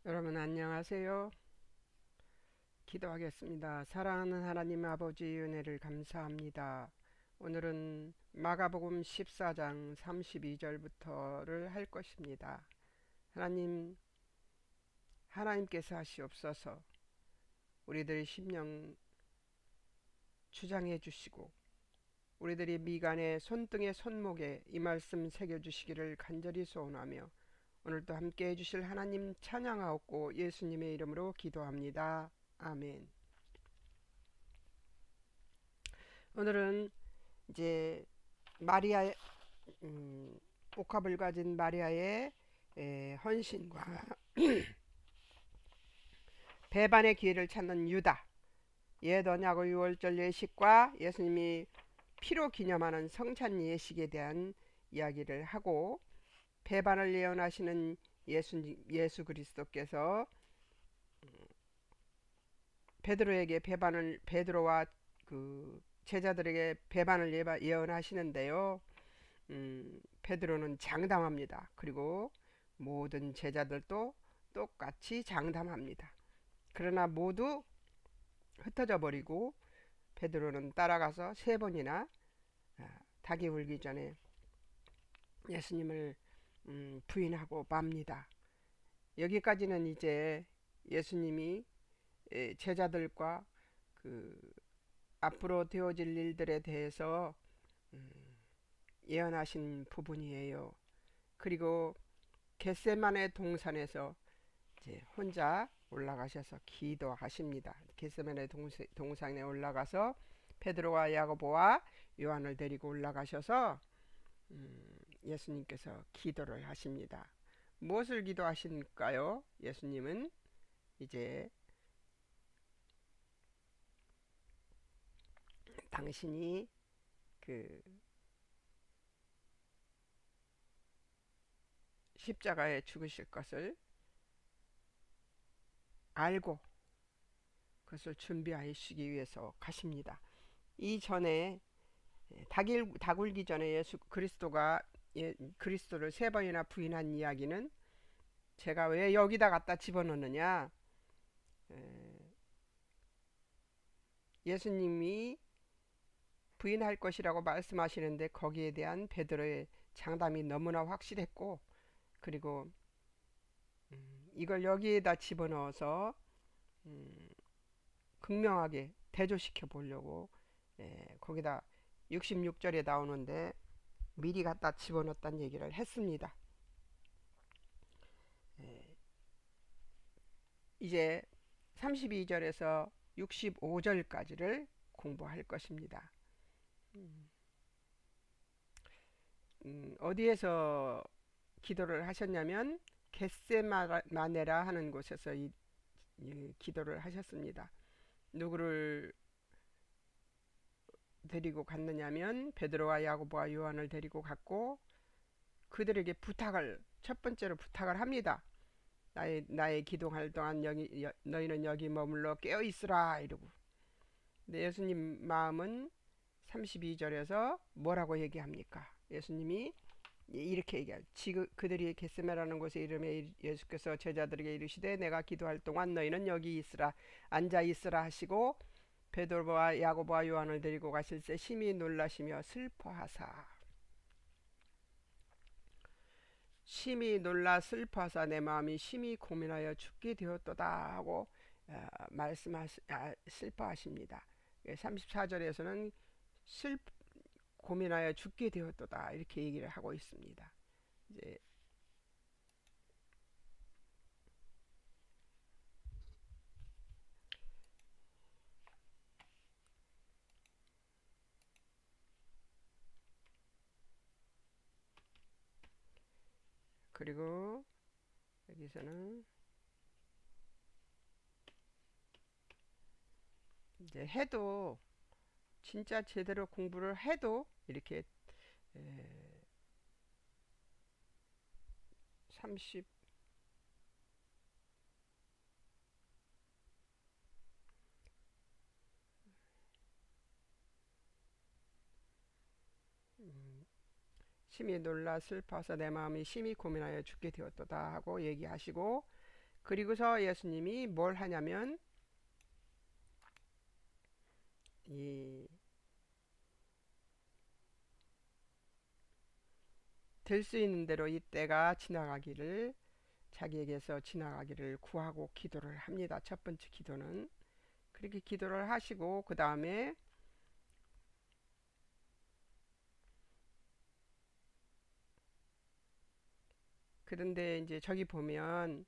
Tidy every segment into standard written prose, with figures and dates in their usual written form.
여러분 안녕하세요. 기도하겠습니다. 사랑하는 하나님 아버지 은혜를 감사합니다. 오늘은 마가복음 14장 32절부터를 할 것입니다. 하나님께서 하시옵소서. 우리들의 심령 주장해 주시고 우리들의 미간에 손등에 손목에 이 말씀 새겨 주시기를 간절히 소원하며 오늘도 함께 해주실 하나님 찬양하옵고 예수님의 이름으로 기도합니다. 아멘. 오늘은 이제 마리아, 옥합을 가진 마리아의 헌신과 배반의 기회를 찾는 유다, 옛 언약 유월절 예식과 예수님이 피로 기념하는 성찬 예식에 대한 이야기를 하고, 배반을 예언하시는 예수 그리스도께서 베드로와 그 제자들에게 배반을 예언하시는데요. 베드로는 장담합니다. 그리고 모든 제자들도 똑같이 장담합니다. 그러나 모두 흩어져 버리고 베드로는 따라가서 3번이나 닭이 울기 전에 예수님을 부인하고 맙니다. 여기까지는 이제 예수님이 제자들과 그 앞으로 되어질 일들에 대해서 예언하신 부분이에요. 그리고 겟세마네 동산에서 이제 혼자 올라가셔서 기도하십니다. 겟세마네 동산에 올라가서 베드로와 야고보와 요한을 데리고 올라가셔서 예수님께서 기도를 하십니다. 무엇을 기도하실까요? 예수님은 이제 당신이 그 십자가에 죽으실 것을 알고 그것을 준비하시기 위해서 가십니다. 이전에 닭울기 전에 예수 그리스도가 그리스도를 3번이나 부인한 이야기는 제가 왜 여기다 갖다 집어넣느냐, 예수님이 부인할 것이라고 말씀하시는데 거기에 대한 베드로의 장담이 너무나 확실했고, 그리고 이걸 여기에다 집어넣어서 극명하게 대조시켜 보려고 거기다 66절에 나오는데 미리 갖다 집어넣었다는 얘기를 했습니다. 이제 32절에서 65절까지를 공부할 것입니다. 어디에서 기도를 하셨냐면 겟세마네라 하는 곳에서 이 기도를 하셨습니다. 누구를 데리고 갔느냐면 베드로와 야고보와 요한을 데리고 갔고, 그들에게 첫 번째로 부탁을 합니다. 나의 기도할 동안 너희는 여기 머물러 깨어 있으라 이러고. 근데 예수님 마음은 32절에서 뭐라고 얘기합니까? 예수님이 이렇게 얘기해요. 그들이 겟세마라는 곳에 이름에 예수께서 제자들에게 이르시되 내가 기도할 동안 너희는 여기 있으라, 앉아 있으라 하시고 베드로와 야고보와 요한을 데리고 가실새 심히 놀라시며 슬퍼하사 내 마음이 심히 고민하여 죽게 되었도다 하고 슬퍼하십니다. 34절에서는 고민하여 죽게 되었도다 이렇게 얘기를 하고 있습니다. 이제 그리고 여기서는 이제 해도 진짜 제대로 공부를 해도 이렇게 30 심히 놀라 슬퍼서 내 마음이 심히 고민하여 죽게 되었도다 하고 얘기하시고, 그리고서 예수님이 뭘 하냐면 이 될 수 있는 대로 이 때가 지나가기를 자기에게서 지나가기를 구하고 기도를 합니다. 첫 번째 기도는 그렇게 기도를 하시고 그 다음에 그런데 이제 저기 보면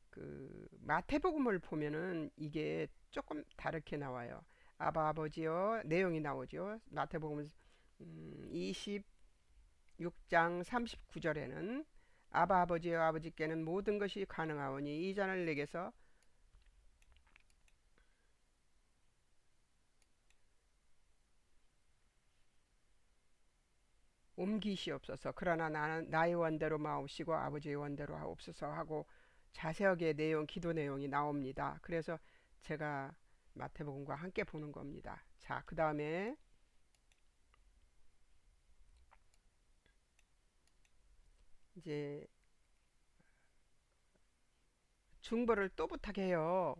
그 마태복음을 보면은 이게 조금 다르게 나와요. 아바 아버지여 내용이 나오죠. 마태복음 26장 39절에는 아바 아버지여 아버지께는 모든 것이 가능하오니 이 잔을 내게서 옮기시옵소서. 그러나 나는 나의 원대로 마옵시고 아버지의 원대로 하옵소서 하고 자세하게 기도 내용이 나옵니다. 그래서 제가 마태복음과 함께 보는 겁니다. 자, 그 다음에 이제 중보를 또 부탁해요.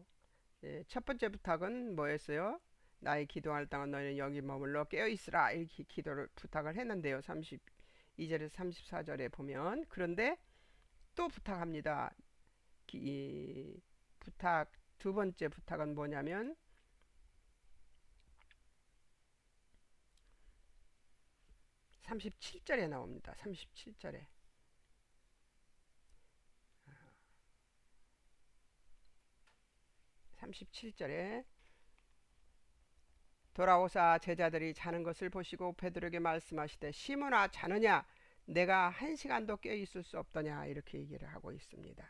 첫 번째 부탁은 뭐였어요? 나의 기도할 땅은 너희는 여기 머물러 깨어있으라 이렇게 기도를 부탁을 했는데요. 32절에서 34절에 보면 그런데 또 부탁합니다. 이 부탁 두 번째 부탁은 뭐냐면 37절에 나옵니다. 37절에 37절에 돌아오사 제자들이 자는 것을 보시고 베드로에게 말씀하시되 시몬아 자느냐 내가 한 시간도 깨어 있을 수 없더냐 이렇게 얘기를 하고 있습니다.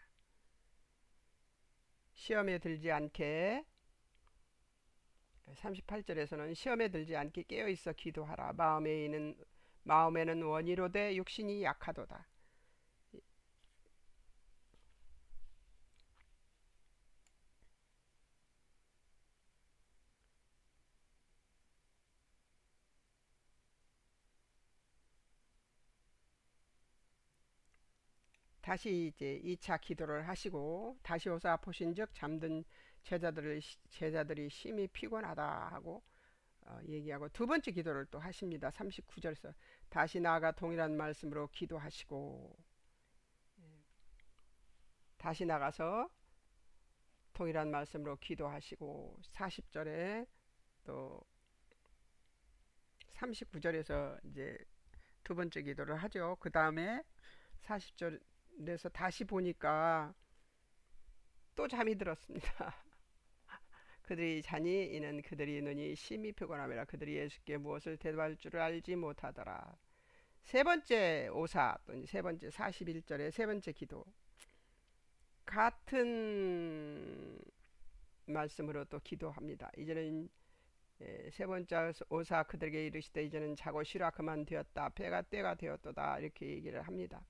시험에 들지 않게 38절에서는 시험에 들지 않게 깨어 있어 기도하라. 마음에는 원이로되 육신이 약하도다. 다시 이제 2차 기도를 하시고 다시 오사 보신즉 잠든 제자들이 심히 피곤하다 하고 얘기하고 두 번째 기도를 또 하십니다. 39절에서 다시 나아가 동일한 말씀으로 기도하시고 다시 나가서 동일한 말씀으로 기도하시고 40절에 또 39절에서 이제 두 번째 기도를 하죠. 그 다음에 40절에서 다시 보니까 또 잠이 들었습니다. 그들이 자니 이는 그들이 눈이 심히 피곤함이라 그들이 예수께 무엇을 대답할 줄 알지 못하더라. 세 번째 오사 또 세 번째 41절의 세 번째 기도 같은 말씀으로 또 기도합니다. 이제는 세 번째 오사 그들에게 이르시되 이제는 자고 쉬라 그만 되었다 배가 때가 되었도다 이렇게 얘기를 합니다.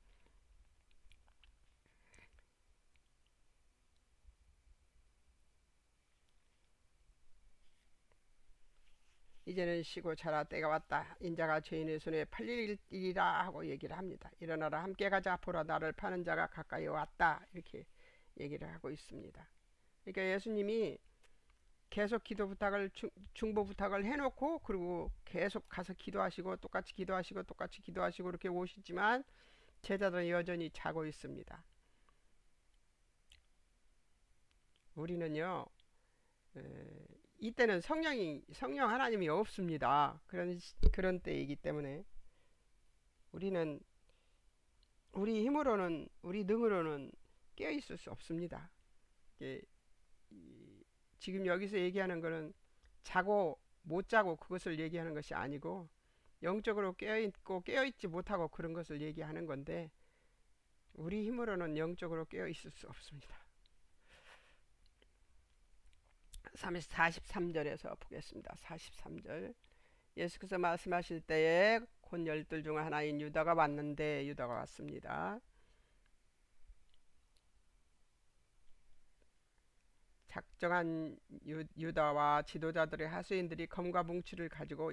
이제는 쉬고 자라 때가 왔다. 인자가 죄인의 손에 팔리리라 하고 얘기를 합니다. 일어나라 함께 가자 보라 나를 파는 자가 가까이 왔다 이렇게 얘기를 하고 있습니다. 그러니까 예수님이 계속 기도 부탁을 중보 부탁을 해놓고 그리고 계속 가서 기도하시고 똑같이 기도하시고 똑같이 기도하시고 이렇게 오시지만 제자들은 여전히 자고 있습니다. 우리는요 이때는 성령 하나님이 없습니다. 그런 때이기 때문에 우리는 우리 힘으로는 우리 능으로는 깨어 있을 수 없습니다. 지금 여기서 얘기하는 것은 자고 못 자고 그것을 얘기하는 것이 아니고 영적으로 깨어 있고 깨어 있지 못하고 그런 것을 얘기하는 건데 우리 힘으로는 영적으로 깨어 있을 수 없습니다. 43절에서 보겠습니다. 43절 예수께서 말씀하실 때에 곧 열둘 중 하나인 유다가 왔는데 유다가 왔습니다. 작정한 유다와 지도자들의 하수인들이 검과 뭉치를 가지고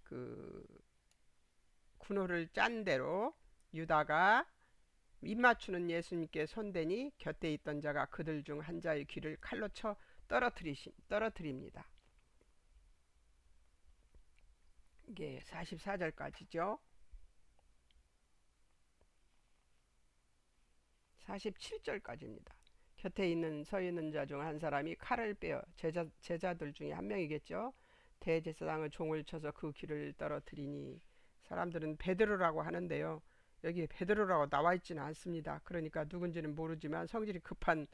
그 군호를 짠 대로 유다가 입맞추는 예수님께 손대니 곁에 있던 자가 그들 중 한 자의 귀를 칼로 쳐 떨어뜨립니다. 이게 44절까지죠. 47절까지입니다. 곁에 서 있는 자 중 한 사람이 칼을 빼어 제자들 중에 한 명이겠죠. 대제사장의 종을 쳐서 그 귀를 떨어뜨리니 사람들은 베드로라고 하는데요. 여기 베드로라고 나와 있지는 않습니다. 그러니까 누군지는 모르지만 성질이 급한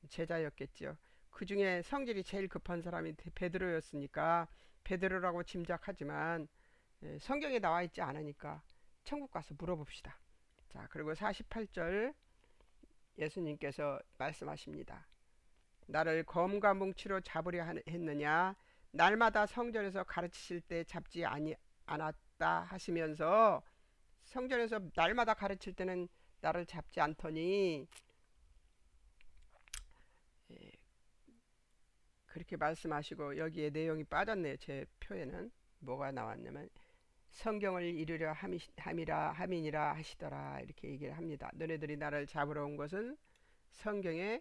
제자였겠죠. 그 중에 성질이 제일 급한 사람이 베드로였으니까 베드로라고 짐작하지만 성경에 나와 있지 않으니까 천국 가서 물어봅시다. 자, 그리고 48절 예수님께서 말씀하십니다. 나를 검과 뭉치로 잡으려 했느냐? 날마다 성전에서 가르치실 때 잡지 않았다 하시면서 성전에서 날마다 가르칠 때는 나를 잡지 않더니 그렇게 말씀하시고 여기에 내용이 빠졌네요. 제 표에는 뭐가 나왔냐면 성경을 이루려 함이니라 하시더라 이렇게 얘기를 합니다. 너네들이 나를 잡으러 온 것은 성경에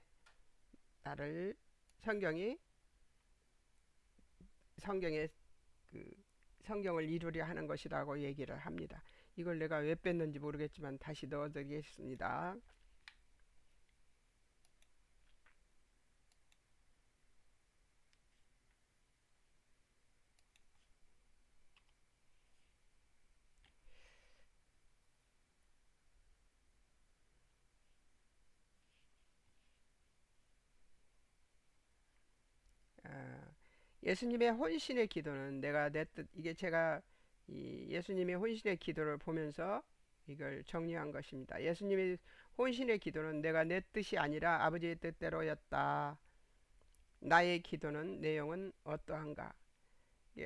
성경에 그 성경을 이루려 하는 것이라고 얘기를 합니다. 이걸 내가 왜 뺐는지 모르겠지만 다시 넣어드리겠습니다. 아, 예수님의 혼신의 기도는 내가 내 뜻, 이게 제가 이 예수님의 혼신의 기도를 보면서 이걸 정리한 것입니다. 예수님의 혼신의 기도는 내가 내 뜻이 아니라 아버지의 뜻대로였다. 나의 기도는 내용은 어떠한가?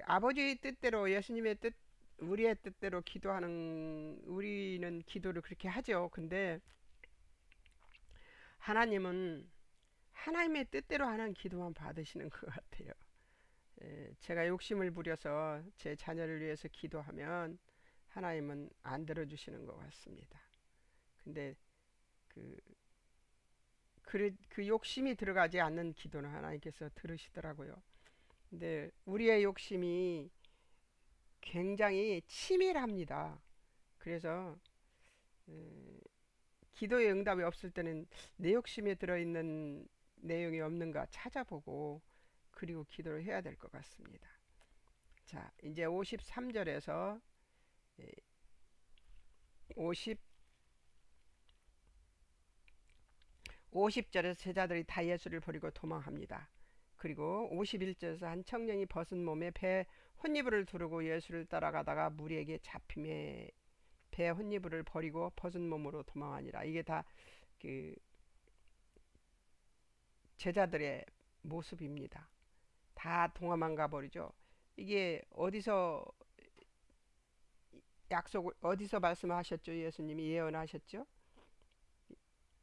아버지의 뜻대로 예수님의 뜻, 우리의 뜻대로 기도하는 우리는 기도를 그렇게 하죠. 근데 하나님은 하나님의 뜻대로 하는 기도만 받으시는 것 같아요. 제가 욕심을 부려서 제 자녀를 위해서 기도하면 하나님은 안 들어주시는 것 같습니다. 근데 그, 그 욕심이 들어가지 않는 기도는 하나님께서 들으시더라고요. 근데 우리의 욕심이 굉장히 치밀합니다. 그래서 기도의 응답이 없을 때는 내 욕심에 들어있는 내용이 없는가 찾아보고 그리고 기도를 해야 될 것 같습니다. 자, 이제 53절에서 50 50절에서 제자들이 다 예수를 버리고 도망합니다. 그리고 51절에서 한 청년이 벗은 몸에 배 혼이불을 두르고 예수를 따라가다가 무리에게 잡힘에 배 혼이불을 버리고 벗은 몸으로 도망하니라. 이게 다 그 제자들의 모습입니다. 다 동화만 가버리죠. 이게 어디서 말씀하셨죠? 예수님이 예언하셨죠?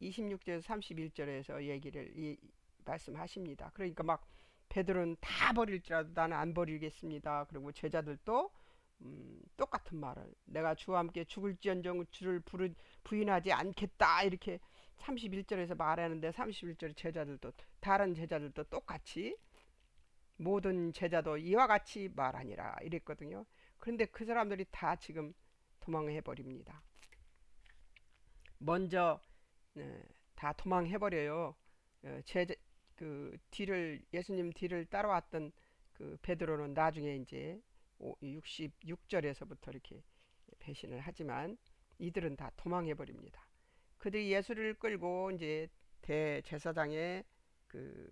26절에서 31절에서 말씀하십니다. 그러니까 막 베드로는 다 버릴지라도 나는 안 버리겠습니다. 그리고 제자들도 똑같은 말을 내가 주와 함께 죽을지언정 주를 부인하지 않겠다 이렇게 31절에서 말하는데 31절에 다른 제자들도 똑같이 모든 제자도 이와 같이 말하니라 이랬거든요. 그런데 그 사람들이 다 지금 도망해 버립니다. 먼저 다 도망해 버려요. 예수님 뒤를 따라왔던 그 베드로는 나중에 이제 66절에서부터 이렇게 배신을 하지만 이들은 다 도망해 버립니다. 그들이 예수를 끌고 이제 대제사장의 그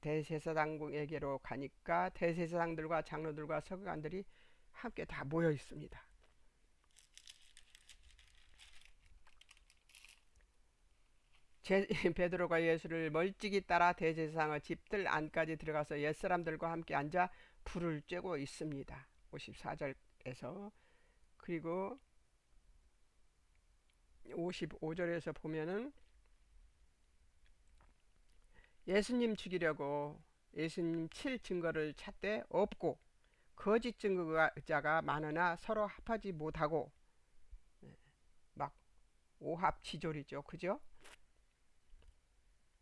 대제사장에게로 가니까 대제사장들과 장로들과 서기관들이 함께 다 모여 있습니다. 베드로가 예수를 멀찍이 따라 대제사장의 집들 안까지 들어가서 옛사람들과 함께 앉아 불을 쬐고 있습니다. 54절에서 그리고 55절에서 보면은 예수님 죽이려고 예수님 칠 증거를 찾되 없고 거짓 증거자가 많으나 서로 합하지 못하고 막 오합지졸이죠. 그죠?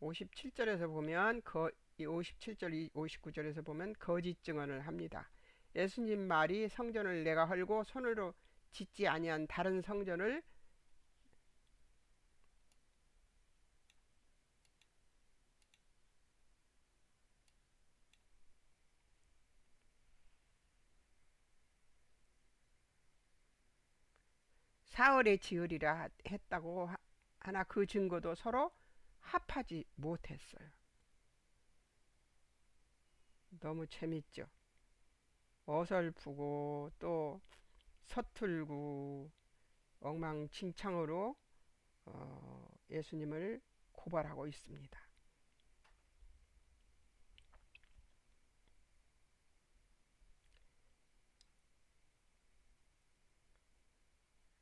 57절에서 보면 이 57절, 59절에서 보면 거짓 증언을 합니다. 예수님 말이 성전을 내가 헐고 손으로 짓지 아니한 다른 성전을 사흘에 지으리라 했다고 하나 그 증거도 서로 합하지 못했어요. 너무 재밌죠. 어설프고 또 서툴고 엉망진창으로 예수님을 고발하고 있습니다.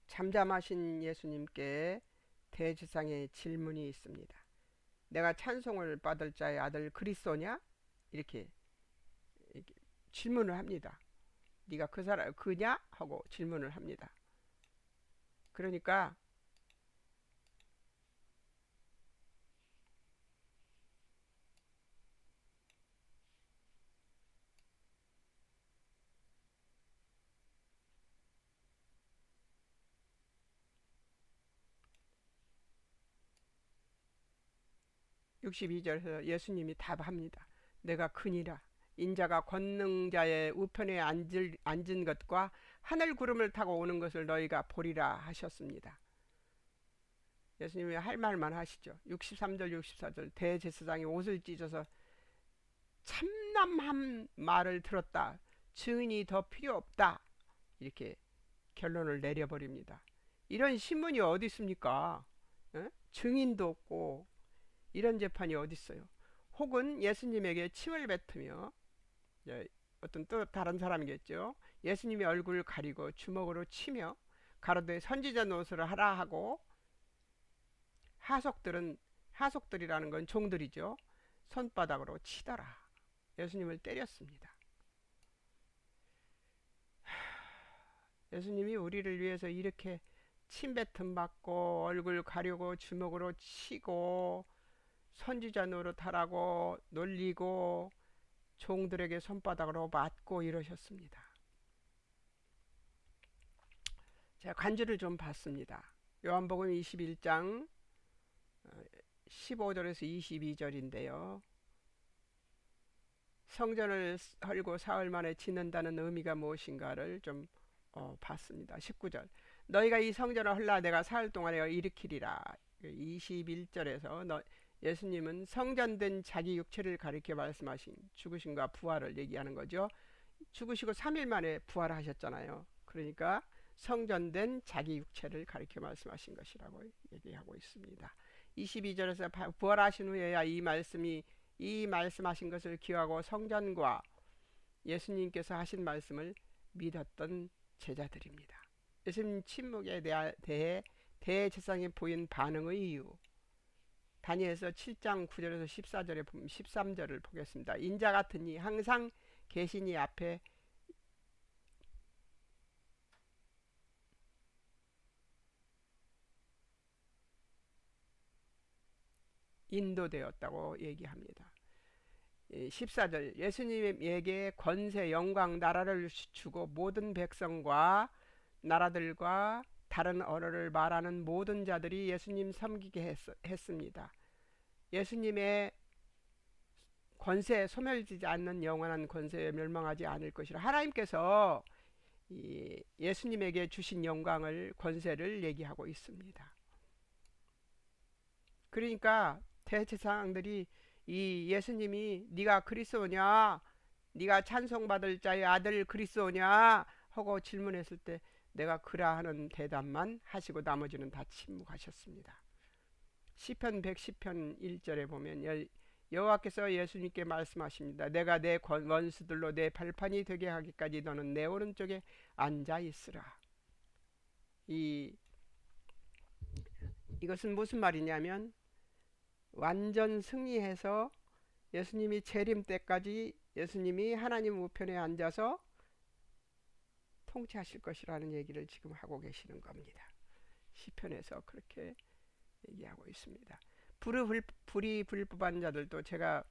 잠잠하신 예수님께 대제사장의 질문이 있습니다. 내가 찬송을 받을 자의 아들 그리스도냐? 이렇게, 이렇게 질문을 합니다. 네가 그 사람 그냐? 하고 질문을 합니다. 그러니까 62절에서 예수님이 답합니다. 내가 크니라. 인자가 권능자의 우편에 앉은 것과 하늘 구름을 타고 오는 것을 너희가 보리라 하셨습니다. 예수님이 할 말만 하시죠. 63절 64절 대제사장이 옷을 찢어서 참남한 말을 들었다. 증인이 더 필요 없다. 이렇게 결론을 내려버립니다. 이런 신문이 어디 있습니까? 증인도 없고 이런 재판이 어디 있어요? 혹은 예수님에게 침을 뱉으며 어떤 또 다른 사람이겠죠. 예수님의 얼굴을 가리고 주먹으로 치며 가로되 선지자 노릇을 하라 하고 하속들이라는 건 종들이죠. 손바닥으로 치더라. 예수님을 때렸습니다. 예수님이 우리를 위해서 이렇게 침뱉음 받고 얼굴 가리고 주먹으로 치고 선지자 노릇하라고 놀리고 종들에게 손바닥으로 맞고 이러셨습니다. 제가 간주를 좀 봤습니다. 요한복음 21장 15절에서 22절인데요. 성전을 헐고 사흘 만에 짓는다는 의미가 무엇인가를 좀 봤습니다. 19절 너희가 이 성전을 헐라 내가 사흘 동안에 일으키리라. 21절에서 예수님은 성전된 자기 육체를 가리켜 말씀하신 죽으심과 부활을 얘기하는 거죠. 죽으시고 3일 만에 부활하셨잖아요. 그러니까 성전된 자기 육체를 가리켜 말씀하신 것이라고 얘기하고 있습니다. 22절에서 부활하신 후에야 이 말씀하신 것을 기억하고 성전과 예수님께서 하신 말씀을 믿었던 제자들입니다. 예수님 침묵에 대해 대제사장이 보인 반응의 이유 다니엘서 7장 9절에서 14절에 보면 13절을 보겠습니다. 인자 같으니 항상 계시니 앞에 인도되었다고 얘기합니다. 14절 예수님에게 권세 영광 나라를 주고 모든 백성과 나라들과 다른 언어를 말하는 모든 자들이 예수님 섬기게 했습니다. 예수님의 권세에 소멸되지 않는 영원한 권세에 멸망하지 않을 것이라 하나님께서 예수님에게 주신 영광을 권세를 얘기하고 있습니다. 그러니까 대제사장들이 이 예수님이 네가 그리스도냐 네가 찬송받을 자의 아들 그리스도냐 하고 질문했을 때 내가 그라 하는 대답만 하시고 나머지는 다 침묵하셨습니다. 시편 110편 1절에 보면 여호와께서 예수님께 말씀하십니다. 내가 내 원수들로 내 발판이 되게 하기까지 너는 내 오른쪽에 앉아 있으라. 이것은 무슨 말이냐면 완전 승리해서 예수님이 재림 때까지 예수님이 하나님 우편에 앉아서 통치하실 것이라는 얘기를 지금 하고 계시는 겁니다. 시편에서 그렇게 얘기하고 있습니다. 불이 불법한 자들도 제가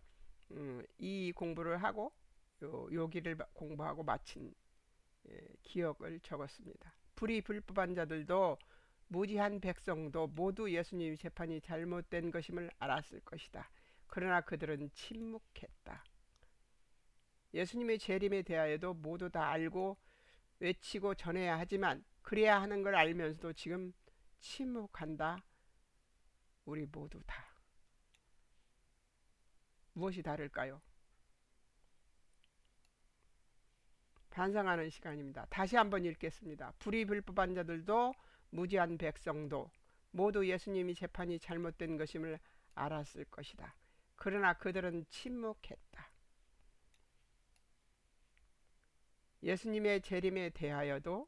이 공부를 하고 요기를 공부하고 마친 기억을 적었습니다. 불이 불법한 자들도 무지한 백성도 모두 예수님 재판이 잘못된 것임을 알았을 것이다. 그러나 그들은 침묵했다. 예수님의 재림에 대하여도 모두 다 알고 외치고 전해야 하지만 그래야 하는 걸 알면서도 지금 침묵한다. 우리 모두 다. 무엇이 다를까요? 반성하는 시간입니다. 다시 한번 읽겠습니다. 불의 불법한 자들도 무지한 백성도 모두 예수님이 재판이 잘못된 것임을 알았을 것이다. 그러나 그들은 침묵했다. 예수님의 재림에 대하여도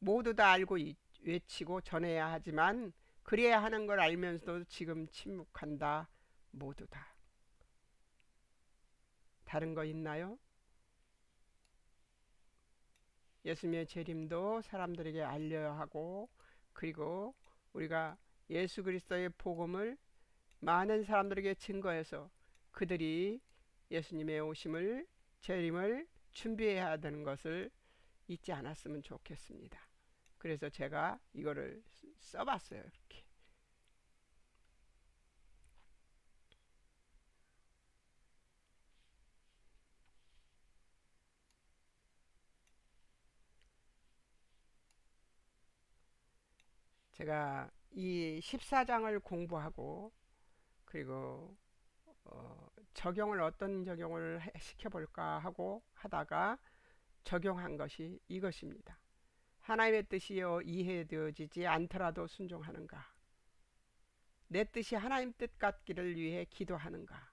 모두 다 알고 외치고 전해야 하지만 그래야 하는 걸 알면서도 지금 침묵한다. 모두 다. 다른 거 있나요? 예수님의 재림도 사람들에게 알려야 하고 그리고 우리가 예수 그리스도의 복음을 많은 사람들에게 증거해서 그들이 예수님의 오심을 재림을 준비해야 되는 것을 잊지 않았으면 좋겠습니다. 그래서 제가 이거를 써봤어요. 이렇게. 제가 이 14장을 공부하고 그리고 적용을 어떤 적용을 시켜볼까 하고 하다가 적용한 것이 이것입니다. 하나님의 뜻이요 이해되어지지 않더라도 순종하는가? 내 뜻이 하나님 뜻 같기를 위해 기도하는가?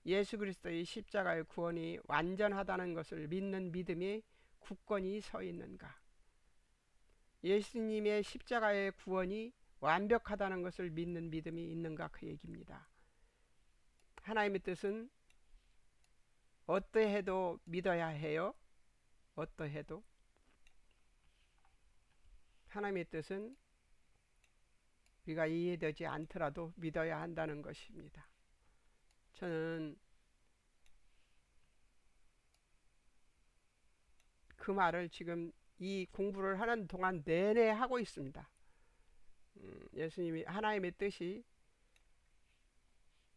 예수 그리스도의 십자가의 구원이 완전하다는 것을 믿는 믿음이 굳건히 서 있는가? 예수님의 십자가의 구원이 완벽하다는 것을 믿는 믿음이 있는가 그 얘기입니다. 하나님의 뜻은 어떠해도 믿어야 해요. 어떠해도 하나님의 뜻은 우리가 이해되지 않더라도 믿어야 한다는 것입니다. 저는 그 말을 지금 이 공부를 하는 동안 내내 하고 있습니다. 예수님이 하나님의 뜻이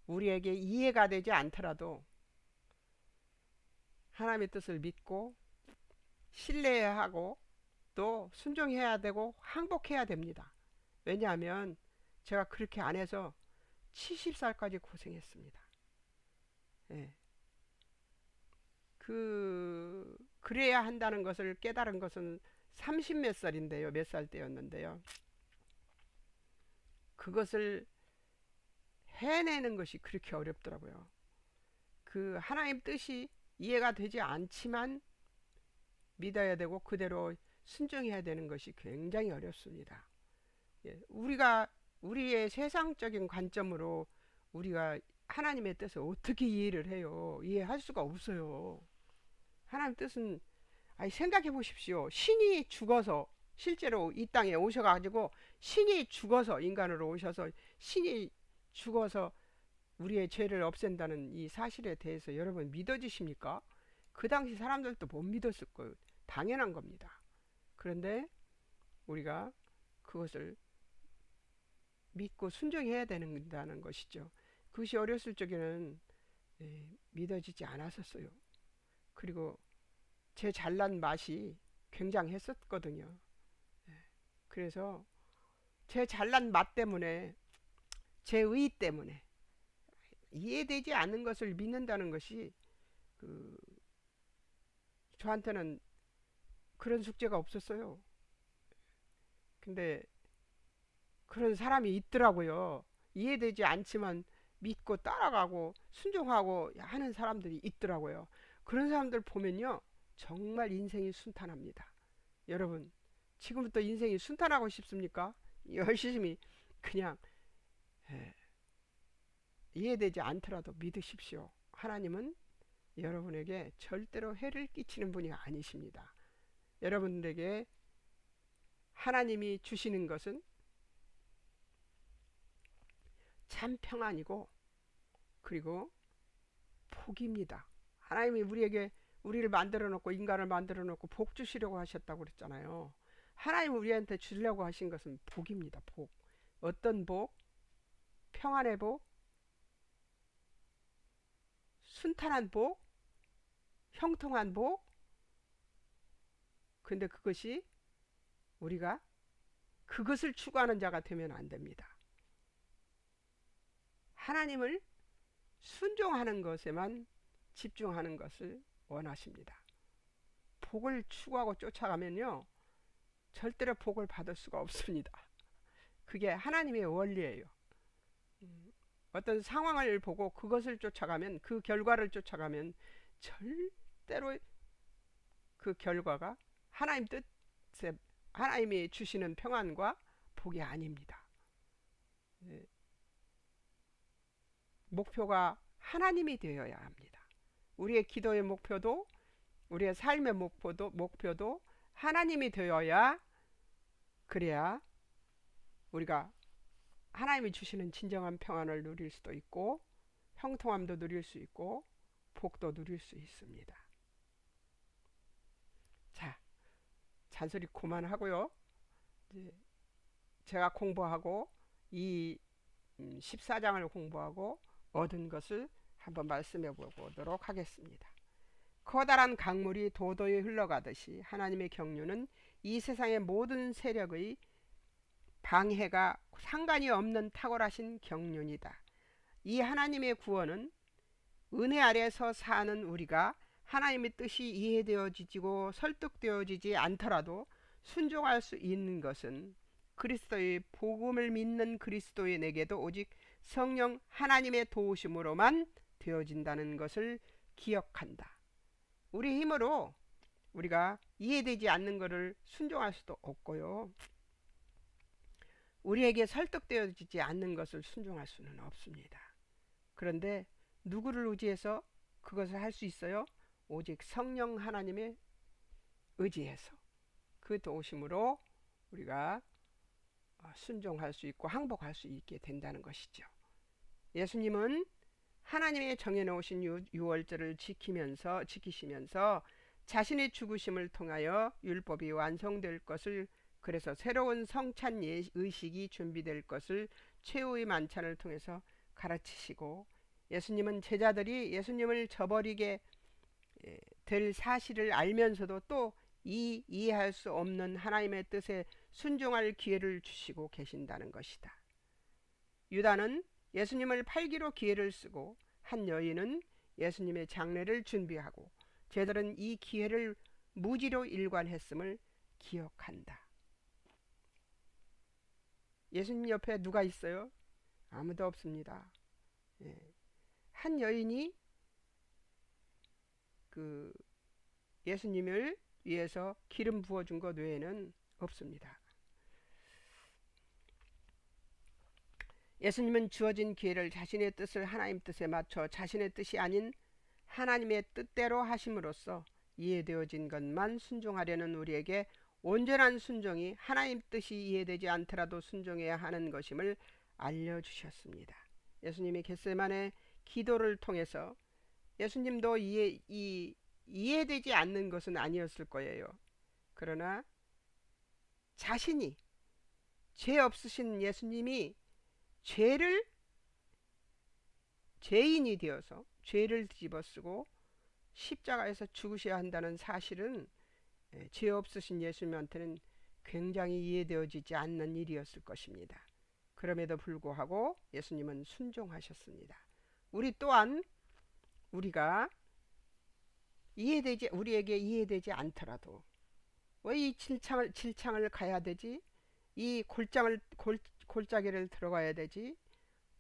우리에게 이해가 되지 않더라도 하나님의 뜻을 믿고 신뢰해야 하고 또 순종해야 되고 항복해야 됩니다. 왜냐하면 제가 그렇게 안 해서 70살까지 고생했습니다. 예. 그래야 한다는 것을 깨달은 것은 30 몇 살인데요. 몇 살 때였는데요. 그것을 해내는 것이 그렇게 어렵더라고요. 그 하나님 뜻이 이해가 되지 않지만 믿어야 되고 그대로 순종해야 되는 것이 굉장히 어렵습니다. 예, 우리의 세상적인 관점으로 우리가 하나님의 뜻을 어떻게 이해를 해요? 이해할 수가 없어요. 하나님 뜻은 생각해 보십시오. 신이 죽어서 실제로 이 땅에 오셔가지고 신이 죽어서 인간으로 오셔서 신이 죽어서 우리의 죄를 없앤다는 이 사실에 대해서 여러분 믿어지십니까? 그 당시 사람들도 못 믿었을 거예요. 당연한 겁니다. 그런데 우리가 그것을 믿고 순종해야 된다는 것이죠. 그것이 어렸을 적에는 믿어지지 않았었어요. 그리고 제 잘난 맛이 굉장했었거든요. 그래서 제 잘난 맛 때문에 제 의 때문에 이해되지 않는 것을 믿는다는 것이 저한테는 그런 숙제가 없었어요. 근데 그런 사람이 있더라고요. 이해되지 않지만 믿고 따라가고 순종하고 하는 사람들이 있더라고요. 그런 사람들 보면요. 정말 인생이 순탄합니다. 여러분, 지금부터 인생이 순탄하고 싶습니까? 열심히 그냥 이해되지 않더라도 믿으십시오. 하나님은 여러분에게 절대로 해를 끼치는 분이 아니십니다. 여러분들에게 하나님이 주시는 것은 참 평안이고 그리고 복입니다. 하나님이 우리를 만들어 놓고 인간을 만들어 놓고 복 주시려고 하셨다고 그랬잖아요. 하나님 우리한테 주려고 하신 것은 복입니다. 복. 어떤 복? 평안의 복, 순탄한 복, 형통한 복. 근데 그것이 우리가 그것을 추구하는 자가 되면 안 됩니다. 하나님을 순종하는 것에만 집중하는 것을 원하십니다. 복을 추구하고 쫓아가면요, 절대로 복을 받을 수가 없습니다. 그게 하나님의 원리예요. 어떤 상황을 보고 그것을 쫓아가면, 그 결과를 쫓아가면 절대로 그 결과가 하나님 뜻에, 하나님이 주시는 평안과 복이 아닙니다. 목표가 하나님이 되어야 합니다. 우리의 기도의 목표도, 우리의 삶의 목표도 하나님이 되어야, 그래야 우리가 하나님이 주시는 진정한 평안을 누릴 수도 있고 형통함도 누릴 수 있고 복도 누릴 수 있습니다. 자, 잔소리 그만하고요. 이제 제가 공부하고 이 14장을 공부하고 얻은 것을 한번 말씀해 보도록 하겠습니다. 커다란 강물이 도도히 흘러가듯이 하나님의 경륜은 이 세상의 모든 세력의 방해가 상관이 없는 탁월하신 경륜이다. 이 하나님의 구원은 은혜 아래서 사는 우리가 하나님의 뜻이 이해되어지고 설득되어지지 않더라도 순종할 수 있는 것은 그리스도의 복음을 믿는 그리스도인에게도 오직 성령 하나님의 도우심으로만 되어진다는 것을 기억한다. 우리 힘으로 우리가 이해되지 않는 것을 순종할 수도 없고요. 우리에게 설득되어지지 않는 것을 순종할 수는 없습니다. 그런데 누구를 의지해서 그것을 할 수 있어요? 오직 성령 하나님의 의지해서 그 도우심으로 우리가 순종할 수 있고 항복할 수 있게 된다는 것이죠. 예수님은 하나님의 정해놓으신 유월절을 지키시면서 자신의 죽으심을 통하여 율법이 완성될 것을, 그래서 새로운 성찬 의식이 준비될 것을 최후의 만찬을 통해서 가르치시고, 예수님은 제자들이 예수님을 저버리게 될 사실을 알면서도 또 이해할 수 없는 하나님의 뜻에 순종할 기회를 주시고 계신다는 것이다. 유다는 예수님을 팔기로 기회를 쓰고 한 여인은 예수님의 장례를 준비하고 제들은 이 기회를 무지로 일관했음을 기억한다. 예수님 옆에 누가 있어요? 아무도 없습니다. 한 여인이 그 예수님을 위해서 기름 부어준 것 외에는 없습니다. 예수님은 주어진 기회를 자신의 뜻을 하나님 뜻에 맞춰 자신의 뜻이 아닌 하나님의 뜻대로 하심으로써 이해되어진 것만 순종하려는 우리에게 온전한 순종이 하나님 뜻이 이해되지 않더라도 순종해야 하는 것임을 알려주셨습니다. 예수님이 겟세마네 기도를 통해서 예수님도 이해되지 않는 것은 아니었을 거예요. 그러나 자신이 죄 없으신 예수님이 죄인이 되어서 죄를 뒤집어쓰고 십자가에서 죽으셔야 한다는 사실은 죄 없으신 예수님한테는 굉장히 이해되어지지 않는 일이었을 것입니다. 그럼에도 불구하고 예수님은 순종하셨습니다. 우리 또한 우리가 우리에게 이해되지 않더라도 왜 이 질창을 가야 되지? 이 골짜기를 들어가야 되지?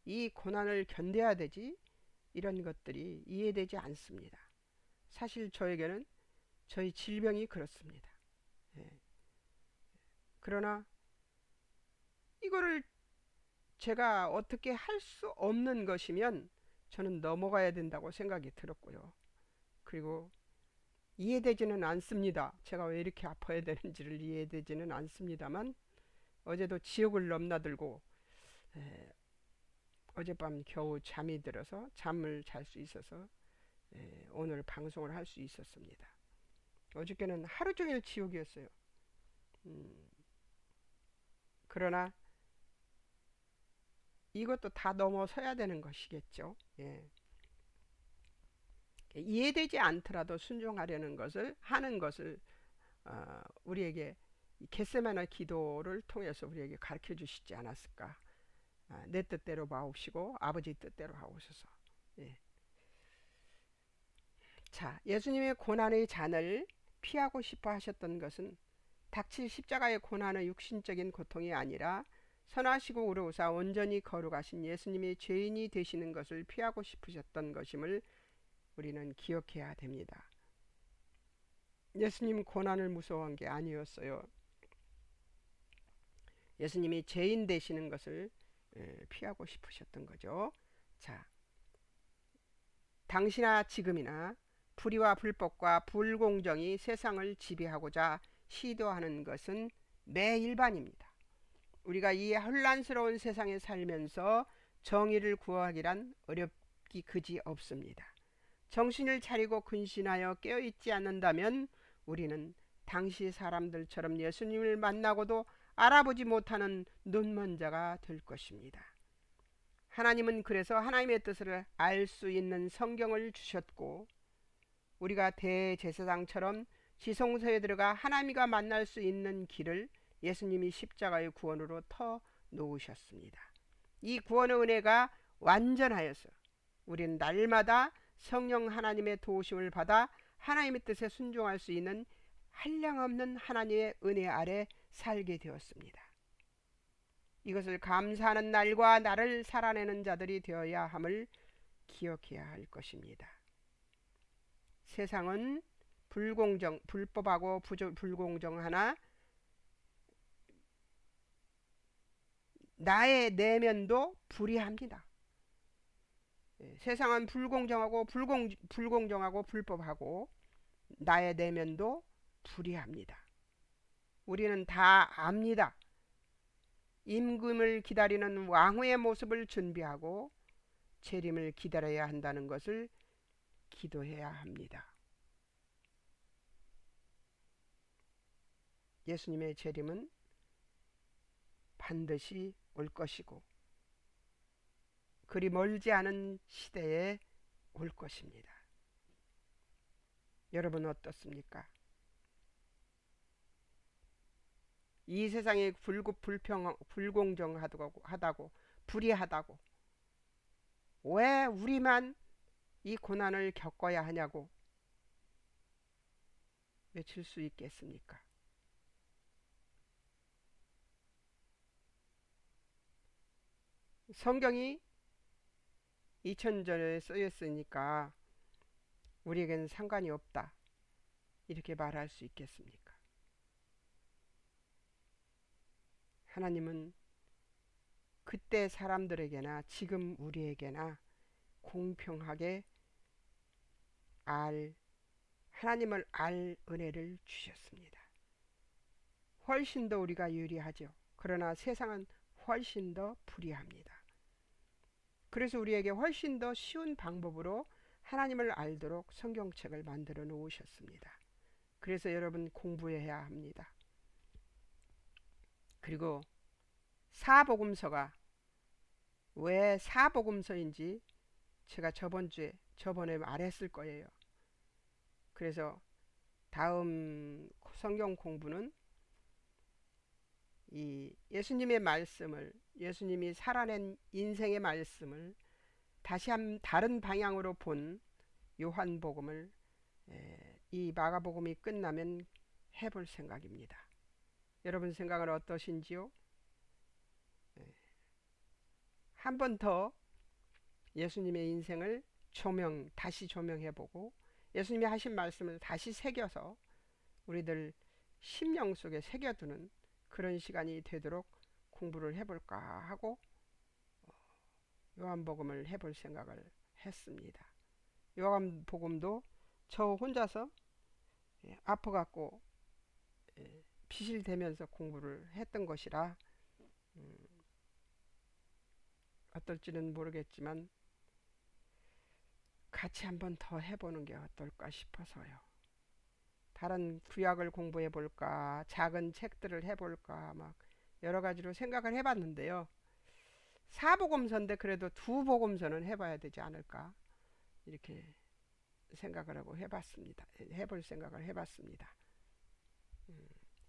이 고난을 견뎌야 되지? 이런 것들이 이해되지 않습니다. 사실 저에게는 저희 질병이 그렇습니다. 그러나 이거를 제가 어떻게 할 수 없는 것이면 저는 넘어가야 된다고 생각이 들었고요. 그리고 이해되지는 않습니다. 제가 왜 이렇게 아파야 되는지를 이해되지는 않습니다만 어제도 지옥을 넘나들고 어젯밤 겨우 잠이 들어서 잠을 잘 수 있어서 오늘 방송을 할 수 있었습니다. 어저께는 하루 종일 지옥이었어요. 음, 그러나 이것도 다 넘어서야 되는 것이겠죠. 예. 이해되지 않더라도 순종하려는 것을 하는 것을 우리에게 겟세마네 기도를 통해서 우리에게 가르쳐 주시지 않았을까. 내 뜻대로 마옵시고 아버지 뜻대로 하옵소서. 예. 자, 예수님의 고난의 잔을 피하고 싶어 하셨던 것은 닥칠 십자가의 고난의 육신적인 고통이 아니라 선하시고 의로우사 온전히 거룩하신 예수님이 죄인이 되시는 것을 피하고 싶으셨던 것임을 우리는 기억해야 됩니다. 예수님 고난을 무서워한 게 아니었어요. 예수님이 죄인 되시는 것을 피하고 싶으셨던 거죠. 자, 당시나 지금이나 불의와 불법과 불공정이 세상을 지배하고자 시도하는 것은 매일반입니다. 우리가 이 혼란스러운 세상에 살면서 정의를 구하기란 어렵기 그지 없습니다. 정신을 차리고 근신하여 깨어있지 않는다면 우리는 당시 사람들처럼 예수님을 만나고도 알아보지 못하는 눈먼 자가 될 것입니다. 하나님은 그래서 하나님의 뜻을 알 수 있는 성경을 주셨고 우리가 대제사장처럼 지성소에 들어가 하나님과 만날 수 있는 길을 예수님이 십자가의 구원으로 터 놓으셨습니다. 이 구원의 은혜가 완전하여서 우리는 날마다 성령 하나님의 도우심을 받아 하나님의 뜻에 순종할 수 있는 한량없는 하나님의 은혜 아래 살게 되었습니다. 이것을 감사하는 날과 나를 살아내는 자들이 되어야 함을 기억해야 할 것입니다. 세상은 불법하고 불공정하나 나의 내면도 불의합니다. 세상은 불공정하고 불공정하고 불법하고 나의 내면도 불의합니다. 우리는 다 압니다. 임금을 기다리는 왕후의 모습을 준비하고 재림을 기다려야 한다는 것을 기도해야 합니다. 예수님의 재림은 반드시 올 것이고 그리 멀지 않은 시대에 올 것입니다. 여러분 어떻습니까? 이 세상이 불공정하다고 불의하다고 왜 우리만 이 고난을 겪어야 하냐고 외칠 수 있겠습니까? 성경이 2000전에 쓰였으니까 우리에게는 상관이 없다 이렇게 말할 수 있겠습니까? 하나님은 그때 사람들에게나 지금 우리에게나 공평하게 하나님을 알 은혜를 주셨습니다. 훨씬 더 우리가 유리하죠. 그러나 세상은 훨씬 더 불의합니다. 그래서 우리에게 훨씬 더 쉬운 방법으로 하나님을 알도록 성경책을 만들어 놓으셨습니다. 그래서 여러분 공부해야 합니다. 그리고 사복음서가 왜 사복음서인지 제가 저번에 말했을 거예요. 그래서 다음 성경 공부는 이 예수님의 말씀을 예수님이 살아낸 인생의 말씀을 다시 한 다른 방향으로 본 요한복음을 이 마가복음이 끝나면 해볼 생각입니다. 여러분 생각은 어떠신지요? 한 번 더 예수님의 인생을 다시 조명해보고 예수님이 하신 말씀을 다시 새겨서 우리들 심령 속에 새겨두는 그런 시간이 되도록 공부를 해볼까 하고 요한복음을 해볼 생각을 했습니다. 요한복음도 저 혼자서 아파갖고 비실대면서 공부를 했던 것이라 어떨지는 모르겠지만 같이 한번 더 해보는 게 어떨까 싶어서요. 다른 구약을 공부해 볼까, 작은 책들을 해볼까, 막 여러 가지로 생각을 해봤는데요. 사복음서인데 그래도 두 복음서는 해봐야 되지 않을까 이렇게 생각을 하고 해봤습니다. 해볼 생각을 해봤습니다.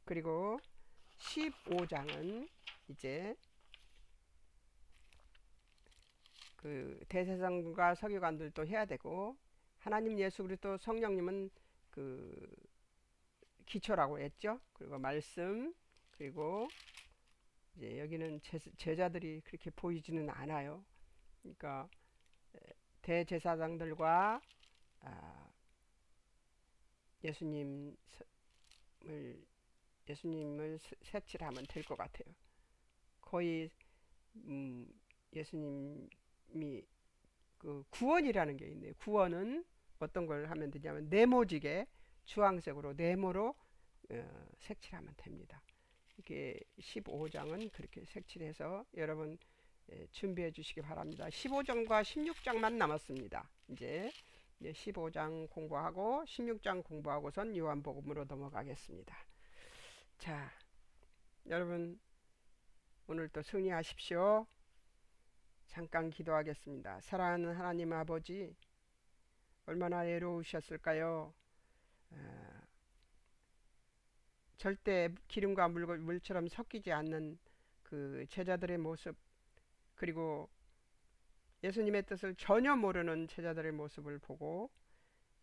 그리고 15장은 이제 그 대제사장과 서기관들도 해야 되고 하나님 예수 그리스도 성령님은 그 기초라고 했죠. 그리고 말씀 그리고 이제 여기는 제자들이 그렇게 보이지는 않아요. 그러니까 대제사장들과 예수님을 예수님을 색칠하면 될 것 같아요. 거의 예수님이 그 구원이라는 게 있네요. 구원은 어떤 걸 하면 되냐면 네모지게 주황색으로 네모로 색칠하면 됩니다. 이게 15장은 그렇게 색칠해서 여러분 준비해 주시기 바랍니다. 15장과 16장만 남았습니다. 이제 15장 공부하고 16장 공부하고선 요한복음으로 넘어가겠습니다. 자, 여러분 오늘 또 승리하십시오. 잠깐 기도하겠습니다. 사랑하는 하나님 아버지, 얼마나 애로우셨을까요? 절대 기름과 물처럼 섞이지 않는 그 제자들의 모습, 그리고 예수님의 뜻을 전혀 모르는 제자들의 모습을 보고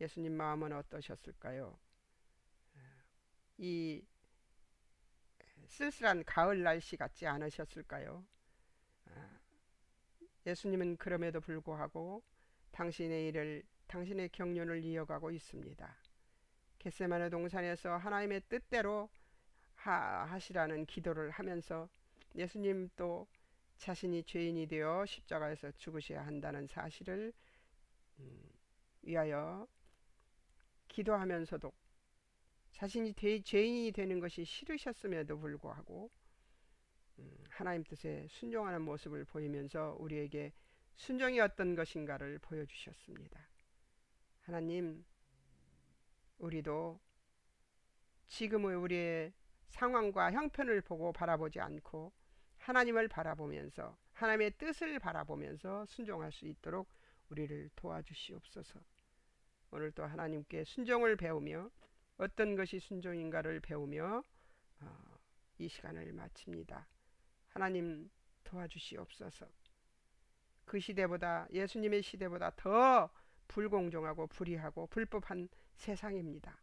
예수님 마음은 어떠셨을까요? 이 쓸쓸한 가을 날씨 같지 않으셨을까요? 예수님은 그럼에도 불구하고 당신의 경륜을 이어가고 있습니다. 겟세마네 동산에서 하나님의 뜻대로 하시라는 기도를 하면서 예수님 또 자신이 죄인이 되어 십자가에서 죽으셔야 한다는 사실을 위하여 기도하면서도 자신이 죄인이 되는 것이 싫으셨음에도 불구하고 하나님 뜻에 순종하는 모습을 보이면서 우리에게 순종이 어떤 것인가를 보여주셨습니다. 하나님, 우리도 지금의 우리의 상황과 형편을 보고 바라보지 않고 하나님을 바라보면서 하나님의 뜻을 바라보면서 순종할 수 있도록 우리를 도와주시옵소서. 오늘도 하나님께 순종을 배우며 어떤 것이 순종인가를 배우며 이 시간을 마칩니다. 하나님 도와주시옵소서. 그 시대보다 예수님의 시대보다 더 불공정하고 불의하고 불법한 세상입니다.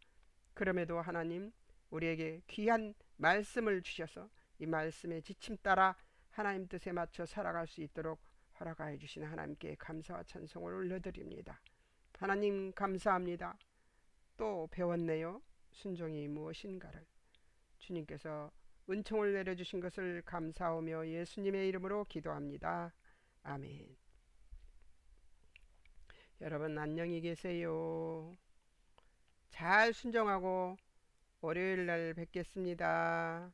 그럼에도 하나님 우리에게 귀한 말씀을 주셔서 이 말씀의 지침 따라 하나님 뜻에 맞춰 살아갈 수 있도록 허락하여 주신 하나님께 감사와 찬송을 올려드립니다. 하나님 감사합니다. 또 배웠네요. 순종이 무엇인가를. 주님께서 은총을 내려주신 것을 감사하며 예수님의 이름으로 기도합니다. 아멘. 여러분 안녕히 계세요. 잘 순종하고 월요일 날 뵙겠습니다.